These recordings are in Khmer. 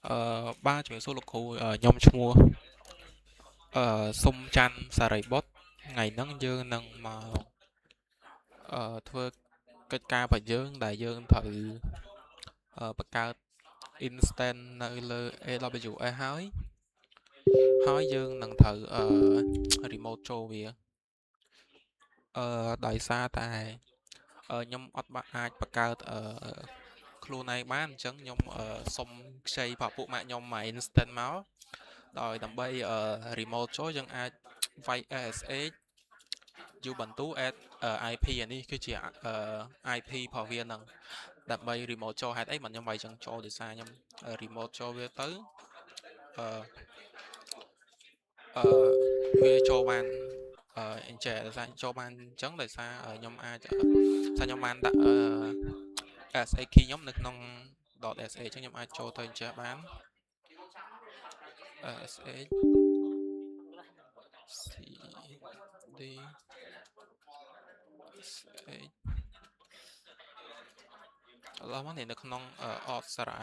Ba chuyển số lục hụ nhom chmua sum chan sari bot ngày nắng dương nâng mà thưa cái ca và dương đại dương thử bậc cao instant nơi lơ e lo bây giờ e hói dương nâng thử remote show về đại xa tại nhom ọt bạc ai bậc caoខ្លួនឯងបានអញ្ចឹងខ្ញុំសុំខ្ចីប្រពុកម៉ាក់ខ្ញុំមក instant មកដោយដើម្បីremote ចូលយើងអាចវាយ SSH យូរបន្ទូ add IP អានេះគឺជាIP របស់វានឹងដើម្បី remote ចូលហេតុអីមិនខ្ញុំវាយចឹងចូលដោយសារខ្ញុំ remote ចូលវាទៅវាចូលបានអញ្ចឹងដោយសារចូលបានអញ្ចឹងដោយសារខ្ញុំអាចថាខ្ញុំបានដាក់SSH key ខ្ញុំនៅក្នុង .sh អញ្ចឹងខ្ញុំអាចចូលទៅអញ្ចឹងបាន SSH cd SH ឥឡូវមកនេះនៅក្នុងអតសារ៉ៃ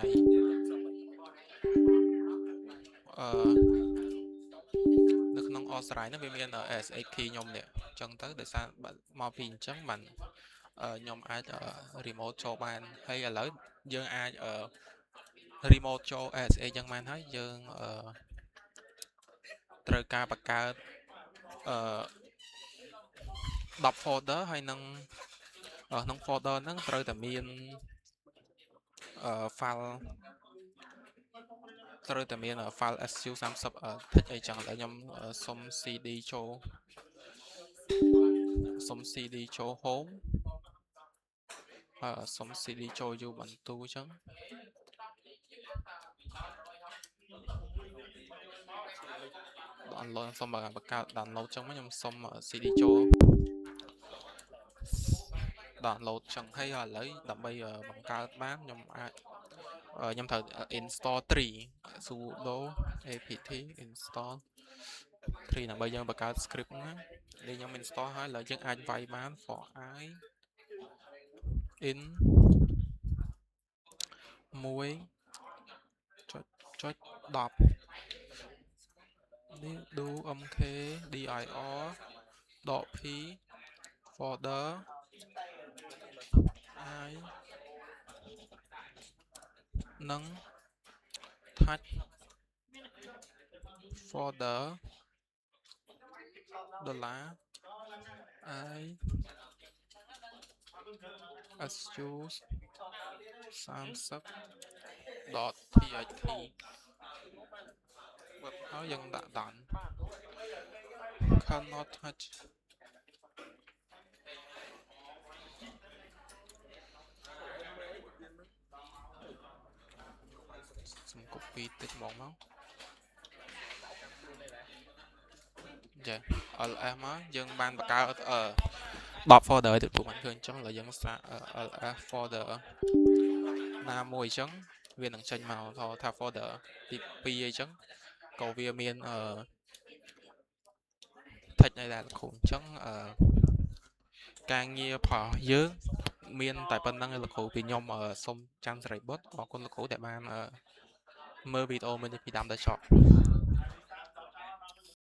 នៅក្នុងអតសារ៉ៃហ្នឹងវាមាន SH key ខ្ញុំនេះអញ្ចឹងទៅដោយសារមកពីអញ្ចឹងបានខ្ញុំអាច remote ចូលបានហើយឥឡូវយើងអាច remote ចូល SH យ៉ាងបានហើយយើងត្រូវការបង្កើត10 folder ហើយនឹងក្នុង folder ហ្នឹងត្រូវតែមានfile ត្រូវតែមាន file su30 តិចអីចឹងតែខ្ញុំសុំ cd ចូលសុំ cd ចូល home សុំ cd ចូល ubuntu ចឹងdownload សុំបង្កើត download ចឹងខ្ញុំសុំ cd ចូល download ចឹងហើយឥឡូវដើម្បីបង្កើតបានខ្ញុំអាចខ្ញុំត្រូវ install 3 sudo apt install 3ដើម្បីយើងបង្កើត script ណានេះខ្ញុំ install ហើយឥឡូវយើងអាចវាយបាន for I in 1.10 នេះ do mk dir .p folder I និង touch folder $I su 30.txt បើហើយយើងដាក់ done cannot touch សុំ copy តិចមកចា ls មកយើងបានបង្កើត10 folder ទៅព្រោះមិនឃើញអញ្ចឹងឥឡូវយើងសាក ls folder ណាមួយអញ្ចឹងវានឹងចេញមកថា folder ទី2អីចឹងក៏វាមានtext នៅដែរលោកគ្រូអញ្ចឹងការងាររបស់យើងមានតែប៉ុណ្្នឹងឯងលោកគ្រូពីខ្ញុំសូមចាំសេរីបុត្រអរគុណលោកគ្រូដែលបានមើលវីដេអូមួយនេះពីដើមដល់ចប់